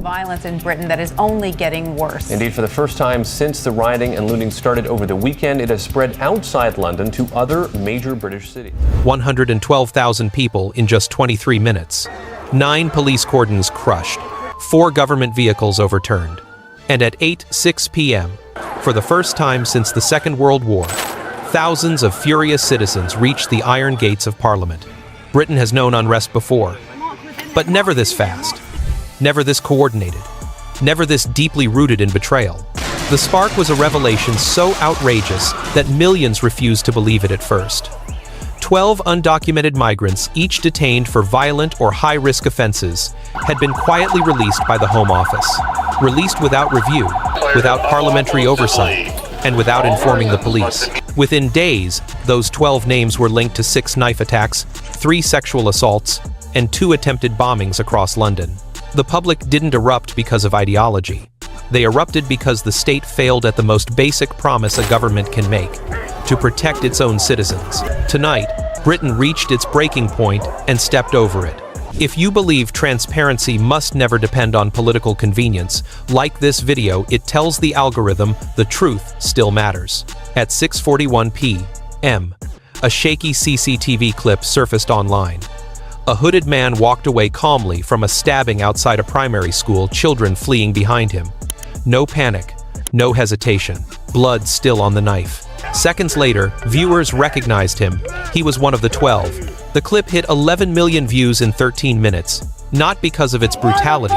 Violence in Britain that is only getting worse. Indeed, for the first time since the rioting and looting started over the weekend, it has spread outside London to other major British cities. 112,000 people in just 23 minutes. 9 police cordons crushed. 4 government vehicles overturned. And at 8:06 p.m., for the first time since the Second World War, thousands of furious citizens reached the iron gates of Parliament. Britain has known unrest before, but never this fast, never this coordinated, never this deeply rooted in betrayal. The spark was a revelation so outrageous that millions refused to believe it at first. 12 undocumented migrants, each detained for violent or high-risk offenses, had been quietly released by the Home Office, released without review, without parliamentary oversight, and without informing the police. Within days, those 12 names were linked to 6 knife attacks, 3 sexual assaults, and 2 attempted bombings across London. The public didn't erupt because of ideology. They erupted because the state failed at the most basic promise a government can make: to protect its own citizens. Tonight, Britain reached its breaking point and stepped over it. If you believe transparency must never depend on political convenience, like this video, it tells the algorithm the truth still matters. At 6:41 p.m., a shaky CCTV clip surfaced online. A hooded man walked away calmly from a stabbing outside a primary school, children fleeing behind him. No panic, no hesitation, blood still on the knife. Seconds later, viewers recognized him. He was one of the 12. The clip hit 11 million views in 13 minutes, not because of its brutality.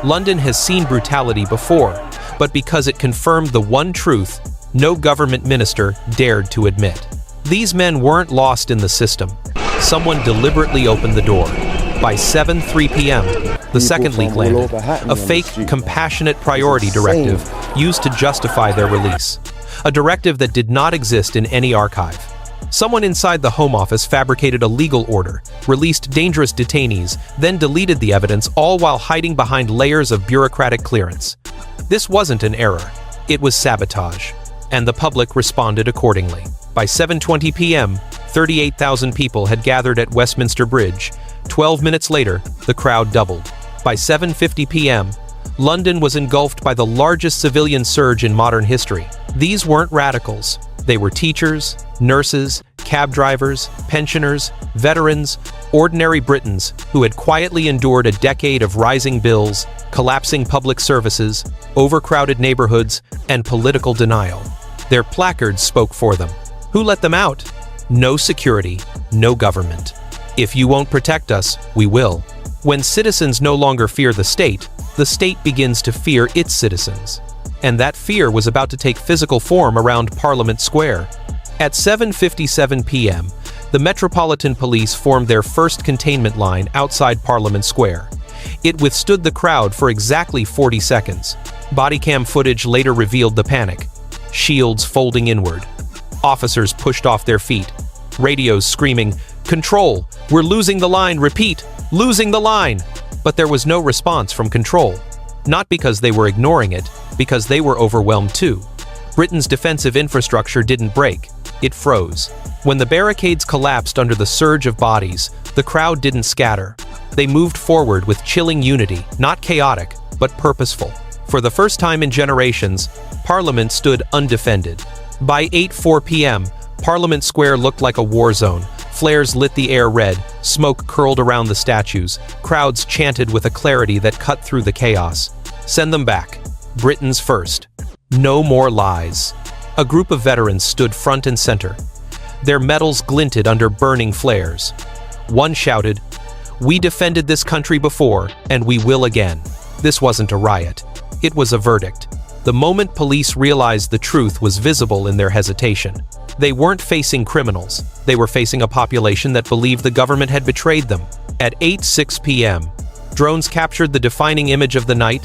London has seen brutality before, but because it confirmed the one truth no government minister dared to admit. These men weren't lost in the system. Someone deliberately opened the door. By 7:03 p.m., the second leak landed, a fake compassionate priority directive used to justify their release. A directive that did not exist in any archive. Someone inside the Home Office fabricated a legal order, released dangerous detainees, then deleted the evidence, all while hiding behind layers of bureaucratic clearance. This wasn't an error. It was sabotage. And the public responded accordingly. By 7:20 p.m., 38,000 people had gathered at Westminster Bridge. 12 minutes later, the crowd doubled. By 7:50 p.m., London was engulfed by the largest civilian surge in modern history. These weren't radicals. They were teachers, nurses, cab drivers, pensioners, veterans, ordinary Britons who had quietly endured a decade of rising bills, collapsing public services, overcrowded neighborhoods, and political denial. Their placards spoke for them. Who let them out? No security, no government. If you won't protect us, we will. When citizens no longer fear the state begins to fear its citizens. And that fear was about to take physical form around Parliament Square. At 7:57 p.m., the Metropolitan Police formed their first containment line outside Parliament Square. It withstood the crowd for exactly 40 seconds. Bodycam footage later revealed the panic. Shields folding inward. Officers pushed off their feet. Radios screaming, "Control! We're losing the line! Repeat! Losing the line!" But there was no response from control. Not because they were ignoring it, because they were overwhelmed too. Britain's defensive infrastructure didn't break. It froze. When the barricades collapsed under the surge of bodies, the crowd didn't scatter. They moved forward with chilling unity, not chaotic, but purposeful. For the first time in generations, Parliament stood undefended. By 8:04 p.m., Parliament Square looked like a war zone. Flares lit the air red, smoke curled around the statues. Crowds chanted with a clarity that cut through the chaos. Send them back. Britons first. No more lies. A group of veterans stood front and center. Their medals glinted under burning flares. One shouted, "We defended this country before, and we will again." This wasn't a riot. It was a verdict. The moment police realized the truth was visible in their hesitation. They weren't facing criminals. They were facing a population that believed the government had betrayed them. At 8:06 p.m., drones captured the defining image of the night,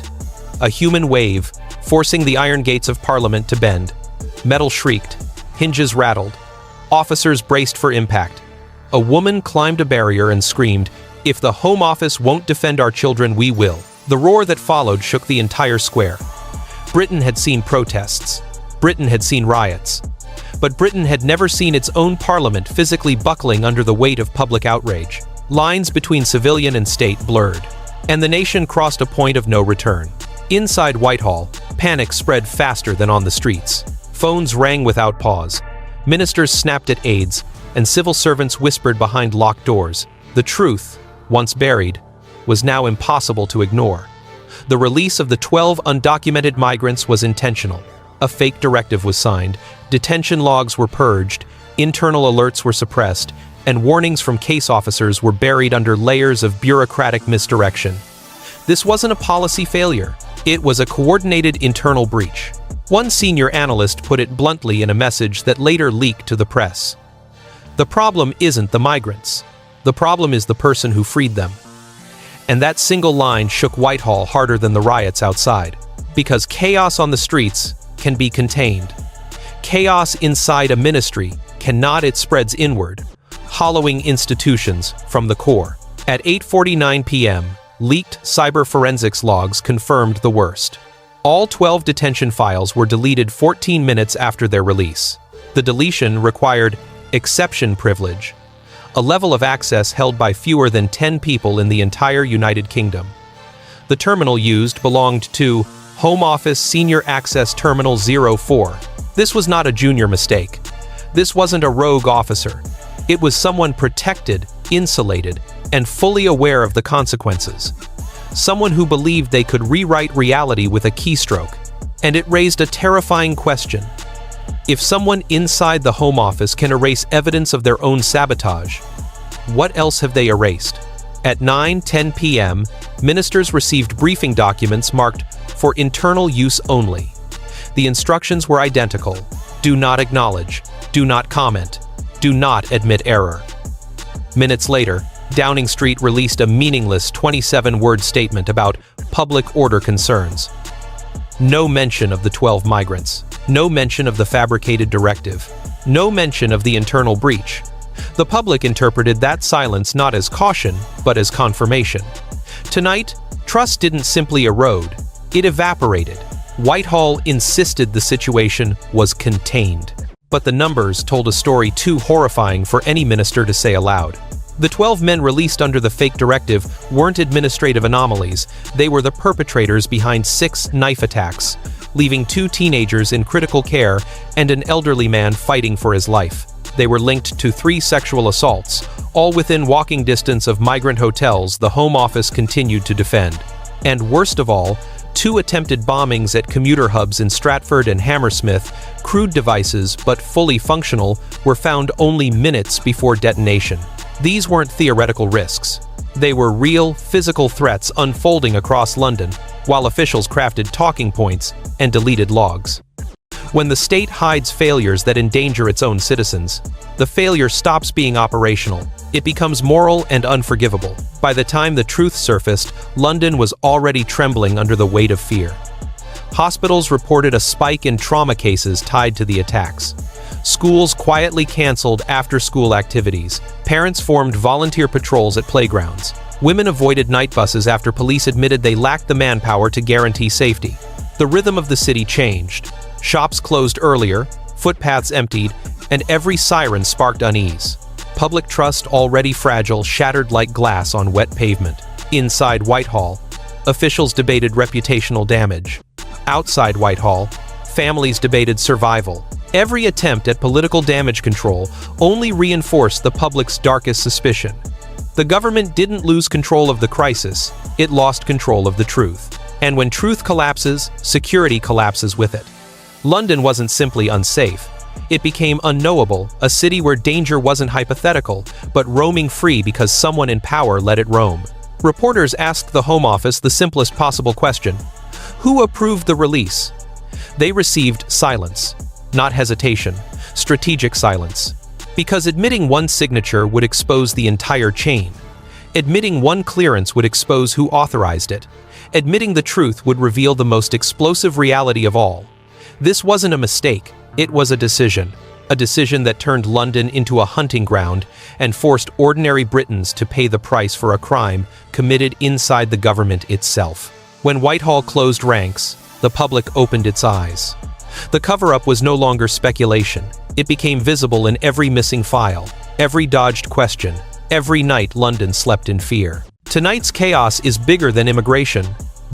a human wave, forcing the iron gates of Parliament to bend. Metal shrieked, hinges rattled. Officers braced for impact. A woman climbed a barrier and screamed, "If the Home Office won't defend our children, we will." The roar that followed shook the entire square. Britain had seen protests. Britain had seen riots. But Britain had never seen its own parliament physically buckling under the weight of public outrage. Lines between civilian and state blurred. and the nation crossed a point of no return. Inside Whitehall, panic spread faster than on the streets. Phones rang without pause. Ministers snapped at aides, and civil servants whispered behind locked doors. The truth, once buried, was now impossible to ignore. The release of the 12 undocumented migrants was intentional. A fake directive was signed, detention logs were purged, internal alerts were suppressed, and warnings from case officers were buried under layers of bureaucratic misdirection. This wasn't a policy failure. It was a coordinated internal breach. One senior analyst put it bluntly in a message that later leaked to the press. The problem isn't the migrants. The problem is the person who freed them. And that single line shook Whitehall harder than the riots outside. Because chaos on the streets can be contained. Chaos inside a ministry cannot. It spreads inward, hollowing institutions from the core. At 8:49 p.m., leaked cyber forensics logs confirmed the worst. All 12 detention files were deleted 14 minutes after their release. The deletion required exception privilege, a level of access held by fewer than 10 people in the entire United Kingdom. The terminal used belonged to Home Office Senior Access Terminal 04. This was not a junior mistake. This wasn't a rogue officer. It was someone protected, insulated, and fully aware of the consequences. Someone who believed they could rewrite reality with a keystroke. And it raised a terrifying question. If someone inside the Home Office can erase evidence of their own sabotage, what else have they erased? At 9:10 p.m., ministers received briefing documents marked for internal use only. The instructions were identical. Do not acknowledge. Do not comment. Do not admit error. Minutes later, Downing Street released a meaningless 27-word statement about public order concerns. No mention of the 12 migrants. No mention of the fabricated directive. No mention of the internal breach. The public interpreted that silence not as caution, but as confirmation. Tonight, trust didn't simply erode, it evaporated. Whitehall insisted the situation was contained. But the numbers told a story too horrifying for any minister to say aloud. The 12 men released under the fake directive weren't administrative anomalies, they were the perpetrators behind 6 knife attacks, leaving 2 teenagers in critical care and an elderly man fighting for his life. They were linked to 3 sexual assaults, all within walking distance of migrant hotels the Home Office continued to defend. And worst of all, 2 attempted bombings at commuter hubs in Stratford and Hammersmith, crude devices but fully functional, were found only minutes before detonation. These weren't theoretical risks. They were real, physical threats unfolding across London, while officials crafted talking points and deleted logs. When the state hides failures that endanger its own citizens, the failure stops being operational. It becomes moral and unforgivable. By the time the truth surfaced, London was already trembling under the weight of fear. Hospitals reported a spike in trauma cases tied to the attacks. Schools quietly canceled after-school activities. Parents formed volunteer patrols at playgrounds. Women avoided night buses after police admitted they lacked the manpower to guarantee safety. The rhythm of the city changed. Shops closed earlier, footpaths emptied, and every siren sparked unease. Public trust, already fragile, shattered like glass on wet pavement. Inside Whitehall, officials debated reputational damage. Outside Whitehall, families debated survival. Every attempt at political damage control only reinforced the public's darkest suspicion. The government didn't lose control of the crisis, it lost control of the truth. And when truth collapses, security collapses with it. London wasn't simply unsafe. It became unknowable, a city where danger wasn't hypothetical, but roaming free because someone in power let it roam. Reporters asked the Home Office the simplest possible question: who approved the release? They received silence. Not hesitation, strategic silence. Because admitting one signature would expose the entire chain. Admitting one clearance would expose who authorized it. Admitting the truth would reveal the most explosive reality of all. This wasn't a mistake, it was a decision that turned London into a hunting ground and forced ordinary Britons to pay the price for a crime committed inside the government itself. When Whitehall closed ranks, the public opened its eyes. The cover-up was no longer speculation. It became visible in every missing file, every dodged question, every night London slept in fear. Tonight's chaos is bigger than immigration,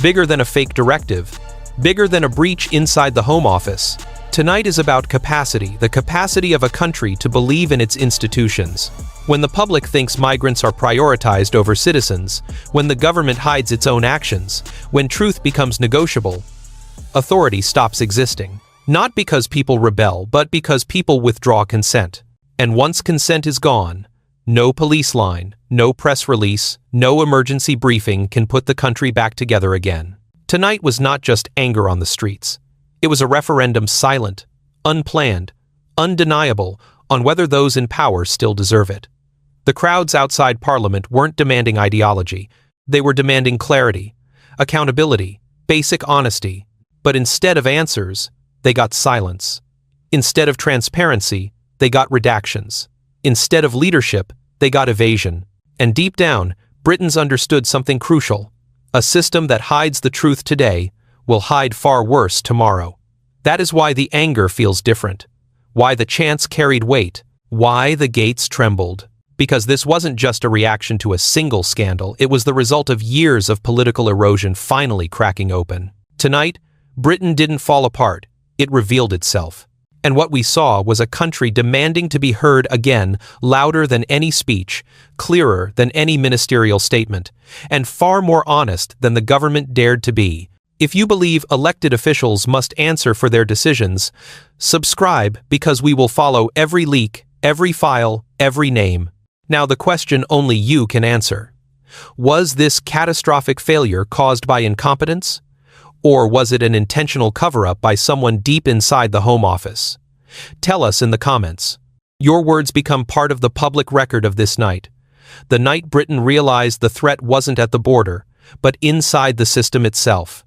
bigger than a fake directive, bigger than a breach inside the Home Office. Tonight is about capacity, the capacity of a country to believe in its institutions. When the public thinks migrants are prioritized over citizens, when the government hides its own actions, when truth becomes negotiable, authority stops existing. Not because people rebel, but because people withdraw consent. And once consent is gone, no police line, no press release, no emergency briefing can put the country back together again. Tonight was not just anger on the streets. It was a referendum silent, unplanned, undeniable on whether those in power still deserve it. The crowds outside Parliament weren't demanding ideology. They were demanding clarity, accountability, basic honesty. But instead of answers, they got silence. Instead of transparency, they got redactions. Instead of leadership, they got evasion. And deep down, Britons understood something crucial. A system that hides the truth today will hide far worse tomorrow. That is why the anger feels different, why the chants carried weight, why the gates trembled. Because this wasn't just a reaction to a single scandal, it was the result of years of political erosion finally cracking open. Tonight, Britain didn't fall apart, it revealed itself. And what we saw was a country demanding to be heard again, louder than any speech, clearer than any ministerial statement, and far more honest than the government dared to be. If you believe elected officials must answer for their decisions, subscribe, because we will follow every leak, every file, every name. Now the question only you can answer. Was this catastrophic failure caused by incompetence? Or was it an intentional cover-up by someone deep inside the Home Office? Tell us in the comments. Your words become part of the public record of this night. The night Britain realized the threat wasn't at the border, but inside the system itself.